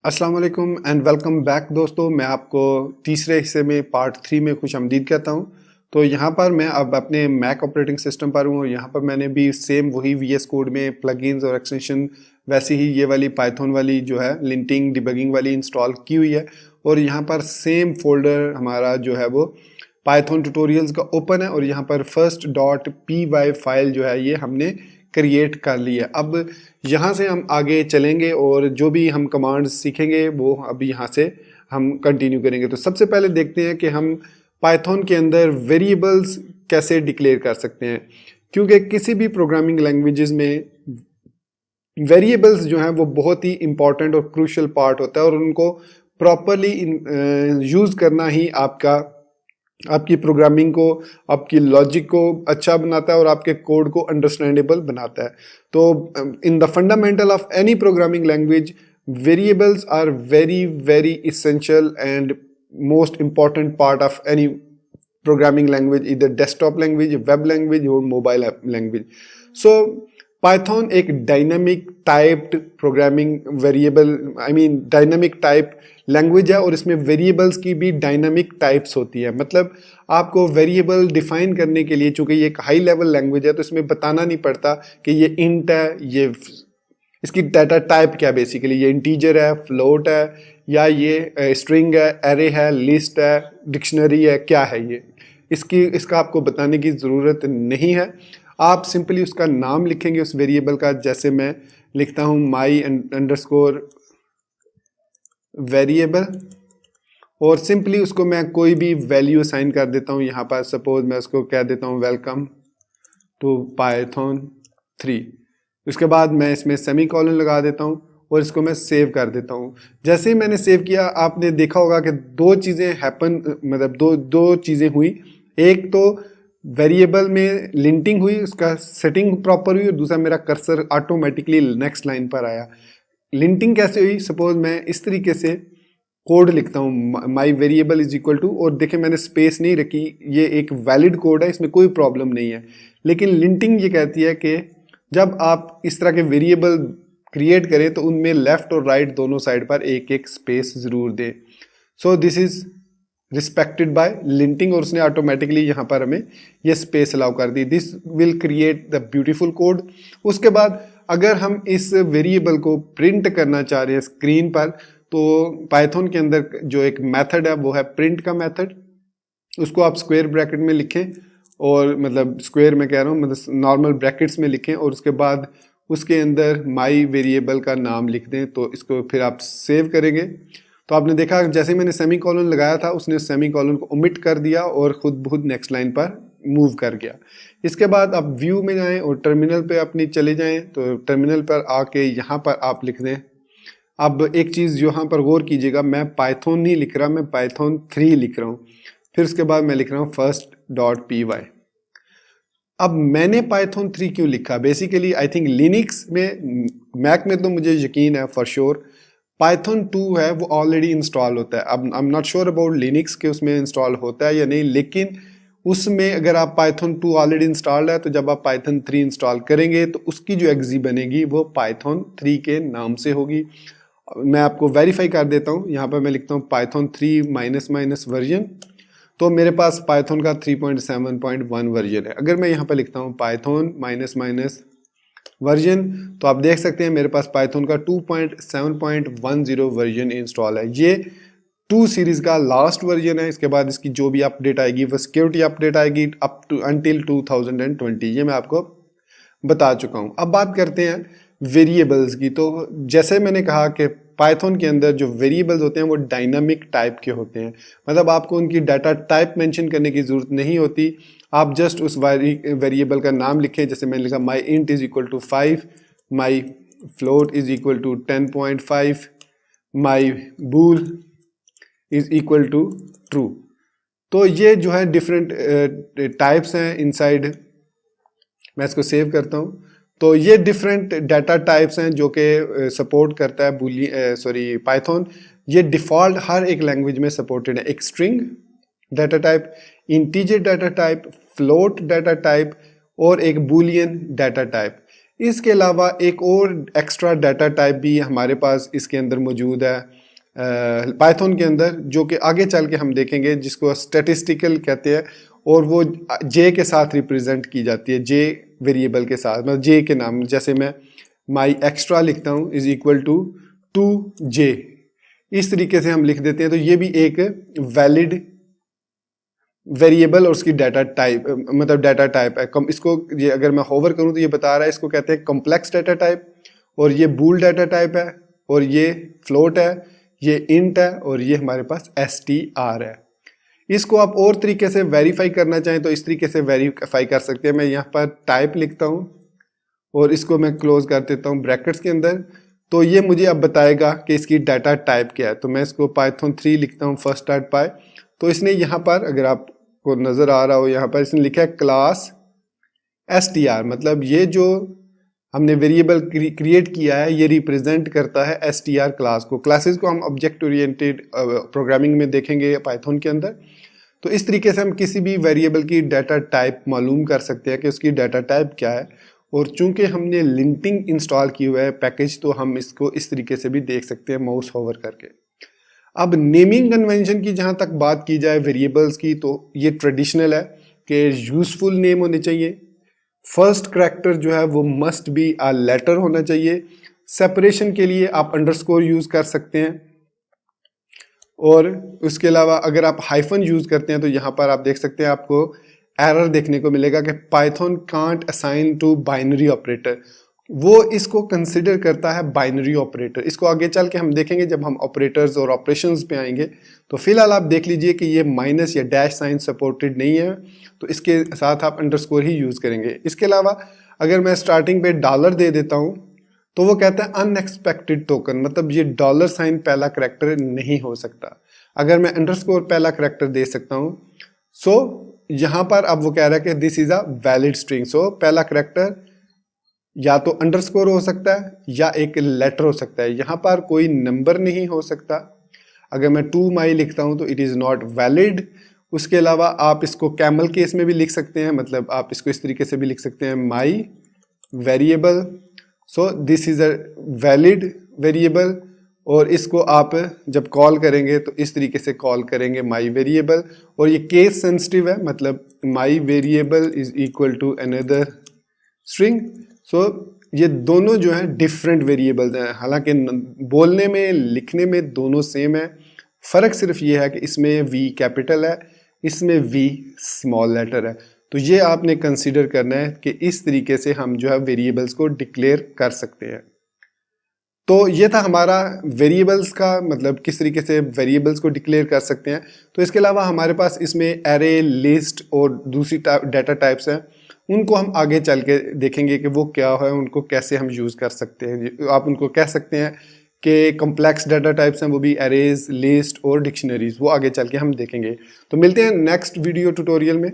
अस्सलाम वालेकुम and welcome back दोस्तों। मैं आपको तीसरे हिस्से में पार्ट 3 में खुश आमदीद कहता हूं। तो यहाँ पर मैं अब अपने मैक ऑपरेटिंग सिस्टम पर हूँ और यहाँ पर मैंने भी सेम वही वीएस कोड में प्लगइन्स और एक्सटेंशन वैसी ही ये वाली पाइथन वाली जो है लिंटिंग डिबगिंग वाली इंस्टॉल की हुई है। और यहाँ पर सेम फोल्डर हमारा जो है वो पाइथन ट्यूटोरियल्स का ओपन है और यहाँ पर first dot P Y file जो है ये हमने क्रिएट कर ली है। अब यहाँ से हम आगे चलेंगे और जो भी हम कमांड्स सीखेंगे वो अब यहाँ से हम कंटिन्यू करेंगे। तो सबसे पहले देखते हैं कि हम पाइथन के अंदर वेरिएबल्स कैसे डिक्लेयर कर सकते हैं, क्योंकि किसी भी प्रोग्रामिंग लैंग्वेजेस में वेरिएबल्स जो हैं वो बहुत ही इंपॉर्टेंट और क्रूशियल पार्ट होता है और उनको प्रॉपरली यूज़ करना ही आपकी प्रोग्रामिंग को, आपकी लॉजिक को अच्छा बनाता है और आपके कोड को अंडरस्टैंडेबल बनाता है। तो in the fundamental of any programming language variables are very very essential and most important part of any programming language, इधर डेस्कटॉप लैंग्वेज, वेब लैंग्वेज और मोबाइल लैंग्वेज। सो पाइथन एक dynamic typed programming variable dynamic type language है और इसमें variables की भी dynamic types होती है। मतलब आपको वेरिएबल डिफाइन करने के लिए, चूंकि ये एक हाई लेवल लैंग्वेज है, तो इसमें बताना नहीं पड़ता कि ये इंट है, ये इसकी डाटा टाइप क्या है, बेसिकली ये इंटीजर है, फ्लोट है, या ये स्ट्रिंग है, एरे है, लिस्ट है, डिक्शनरी है, क्या है ये, इसका आपको बताने की ज़रूरत नहीं है। आप सिंपली उसका नाम लिखेंगे उस वेरिएबल का, जैसे मैं लिखता हूँ माई अंडरस्कोर वेरिएबल और सिंपली उसको मैं कोई भी वैल्यू असाइन कर देता हूँ। यहाँ पर सपोज मैं उसको कह देता हूँ वेलकम टू पाइथन 3। उसके बाद मैं इसमें सेमीकोलन लगा देता हूँ और इसको मैं सेव कर देता हूँ। जैसे ही मैंने सेव किया, आपने देखा होगा कि दो चीज़ें मतलब दो चीज़ें हुई। एक तो वेरिएबल में लिंटिंग हुई, उसका सेटिंग प्रॉपर हुई, और दूसरा मेरा कर्सर ऑटोमेटिकली नेक्स्ट लाइन पर आया। लिंटिंग कैसे हुई? सपोज मैं इस तरीके से कोड लिखता हूँ माई वेरिएबल इज इक्वल टू, और देखें मैंने स्पेस नहीं रखी, ये एक वैलिड कोड है, इसमें कोई प्रॉब्लम नहीं है। लेकिन लिंटिंग ये कहती है कि जब आप इस तरह के वेरिएबल क्रिएट करें तो उनमें लेफ्ट और राइट दोनों साइड पर एक एक स्पेस जरूर दें। सो this is respected by linting और उसने ऑटोमेटिकली यहाँ पर हमें ये स्पेस अलाउ कर दी। This will create the beautiful code. उसके बाद अगर हम इस वेरिएबल को प्रिंट करना चाह रहे हैं स्क्रीन पर, तो पाइथन के अंदर जो एक मेथड है वो है प्रिंट का मेथड। उसको आप स्क्वायर ब्रैकेट में लिखें, और मतलब स्क्वायर में कह रहा हूँ, मतलब नॉर्मल ब्रैकेट्स में लिखें, और उसके बाद उसके अंदर माई वेरिएबल का नाम लिख दें। तो इसको फिर आप सेव करेंगे तो आपने देखा जैसे मैंने सेमीकोलन लगाया था उसने सेमीकोलन को ओमिट कर दिया और खुद बहुत नेक्स्ट लाइन पर मूव कर गया। इसके बाद आप व्यू में जाएं और टर्मिनल पे अपनी चले जाएं। तो टर्मिनल पर आके यहाँ पर आप लिख दें। अब एक चीज़ यहाँ पर गौर कीजिएगा, मैं पाइथन नहीं लिख रहा, मैं पाइथन 3 लिख रहा हूँ। फिर उसके बाद मैं लिख रहा हूँ फर्स्ट डॉट पी वाई। अब मैंने पाइथन 3 क्यों लिखा? बेसिकली आई थिंक लिनक्स में, मैक में तो मुझे यकीन है फॉर श्योर पाइथन 2 है वो ऑलरेडी इंस्टॉल होता है। अब I am not sure about Linux के उसमें इंस्टॉल होता है या नहीं, लेकिन उसमें अगर आप पाइथन 2 ऑलरेडी इंस्टॉल्ड है तो जब आप पाइथन 3 इंस्टॉल करेंगे तो उसकी जो एग्जी बनेगी वो पाइथन 3 के नाम से होगी। मैं आपको वेरीफाई कर देता हूँ। यहाँ पर मैं लिखता हूँ पाइथन 3 माइनस वर्जन, तो मेरे पास पाइथन का 3.7.1 वर्जन है। अगर मैं यहाँ पर लिखता हूँ पाइथन माइनस वर्जन, तो आप देख सकते हैं मेरे पास पाइथन का 2.7.10 वर्जन इंस्टॉल है। ये 2 सीरीज का लास्ट वर्जन है। इसके बाद इसकी जो भी अपडेट आएगी वो सिक्योरिटी अपडेट आएगी अप टू अंटिल 2020, ये मैं आपको बता चुका हूँ। अब बात करते हैं वेरिएबल्स की। तो जैसे मैंने कहा कि पाइथन के अंदर जो वेरिएबल्स होते हैं वो डायनामिक टाइप के होते हैं, मतलब आपको उनकी डाटा टाइप मेंशन करने की ज़रूरत नहीं होती। आप जस्ट उस वेरिएबल का नाम लिखें। जैसे मैंने लिखा my int is equal to 5, my float is equal to 10.5, my bool is equal to true. तो ये जो है डिफरेंट टाइप्स हैं इनसाइड। मैं इसको सेव करता हूँ। तो ये डिफरेंट डाटा टाइप्स हैं जो कि सपोर्ट करता है पाइथन। ये डिफ़ॉल्ट हर एक लैंग्वेज में सपोर्टेड है। एक string data type, integer data type, float data type और एक बूलियन डाटा टाइप। इसके अलावा एक और एक्स्ट्रा डाटा टाइप भी हमारे पास इसके अंदर मौजूद है पाइथन के अंदर, जो कि आगे चल के हम देखेंगे, जिसको स्टैटिस्टिकल कहते हैं, और वो जे के साथ रिप्रेजेंट की जाती है, जे वेरिएबल के साथ, मतलब जे के नाम, जैसे मैं माई एक्स्ट्रा लिखता हूँ इज इक्वल टू जे, इस तरीके से हम लिख देते हैं। तो ये भी एक वैलिड वेरिएबल और उसकी डाटा टाइप, मतलब डाटा टाइप है। इसको ये अगर मैं होवर करूं तो ये बता रहा है, इसको कहते हैं कॉम्प्लेक्स डाटा टाइप, और ये बूल डाटा टाइप है, और ये फ्लोट है, ये इंट है, और ये हमारे पास str है। इसको आप और तरीके से वेरीफाई करना चाहें तो इस तरीके से वेरीफाई कर सकते हैं। मैं यहाँ पर टाइप लिखता हूँ और इसको मैं क्लोज कर देता हूँ ब्रैकेट्स के अंदर, तो ये मुझे अब बताएगा कि इसकी डाटा टाइप क्या है। तो मैं इसको पाइथन 3 लिखता हूँ फर्स्ट डॉट पाई, तो इसने यहाँ पर, अगर आपको नजर आ रहा हो, यहाँ पर इसने लिखा है क्लास str, मतलब ये जो हमने वेरिएबल क्रिएट किया है ये रिप्रेजेंट करता है str क्लास को। क्लासेस को हम ऑब्जेक्ट ओरिएंटेड प्रोग्रामिंग में देखेंगे पाइथन के अंदर। तो इस तरीके से हम किसी भी वेरिएबल की डाटा टाइप मालूम कर सकते हैं कि उसकी डाटा टाइप क्या है, और चूंकि हमने लिंटिंग इंस्टॉल किया हुआ है पैकेज, तो हम इसको इस तरीके से भी देख सकते हैं माउस होवर करके। अब नेमिंग कन्वेंशन की जहां तक बात की जाए वेरिएबल्स की, तो ये ट्रेडिशनल है कि यूजफुल नेम होने चाहिए, फर्स्ट करैक्टर जो है वो मस्ट बी अ लेटर होना चाहिए, सेपरेशन के लिए आप अंडरस्कोर यूज कर सकते हैं, और उसके अलावा अगर आप हाइफन यूज करते हैं तो यहाँ पर आप देख सकते हैं आपको एरर देखने को मिलेगा कि Python can't assign to binary operator, वो इसको कंसिडर करता है बाइनरी ऑपरेटर। इसको आगे चल के हम देखेंगे जब हम ऑपरेटर्स और ऑपरेशंस पे आएंगे। तो फिलहाल आप देख लीजिए कि ये माइनस या डैश साइन सपोर्टेड नहीं है, तो इसके साथ आप अंडरस्कोर ही यूज करेंगे। इसके अलावा अगर मैं स्टार्टिंग पे डॉलर दे देता हूँ तो वो कहता है अनएक्सपेक्टेड टोकन, मतलब ये डॉलर साइन पहला करैक्टर नहीं हो सकता। अगर मैं अंडरस्कोर पहला करैक्टर दे सकता हूँ, सो यहाँ पर अब वो कह रहा है कि this is a valid string. So पहला करैक्टर या तो अंडरस्कोर हो सकता है या एक लेटर हो सकता है, यहाँ पर कोई नंबर नहीं हो सकता। अगर मैं टू माई लिखता हूँ तो इट इज़ नॉट वैलिड। उसके अलावा आप इसको कैमल केस में भी लिख सकते हैं, मतलब आप इसको इस तरीके से भी लिख सकते हैं, my variable, so this is a valid variable, और इसको आप जब कॉल करेंगे तो इस तरीके से कॉल करेंगे माई वेरिएबल, और ये केस सेंसिटिव है, मतलब my variable is equal to another string. So ये दोनों जो है डिफरेंट वेरिएबल्स हैं, हालांकि बोलने में लिखने में दोनों सेम है, फर्क सिर्फ ये है कि इसमें वी कैपिटल है, इसमें वी स्मॉल लेटर है। तो ये आपने कंसीडर करना है कि इस तरीके से हम जो है वेरिएबल्स को डिक्लेयर कर सकते हैं। तो ये था हमारा वेरिएबल्स का, मतलब किस तरीके से वेरिएबल्स को डिक्लेयर कर सकते हैं। तो इसके अलावा हमारे पास इसमें एरे, लिस्ट और दूसरी डाटा टाइप्स हैं, उनको हम आगे चल के देखेंगे कि वो क्या है, उनको कैसे हम यूज़ कर सकते हैं। आप उनको कह सकते हैं कि कॉम्प्लेक्स डाटा टाइप्स हैं, वो भी एरेज, लिस्ट और डिक्शनरीज, वो आगे चल के हम देखेंगे। तो मिलते हैं नेक्स्ट वीडियो ट्यूटोरियल में।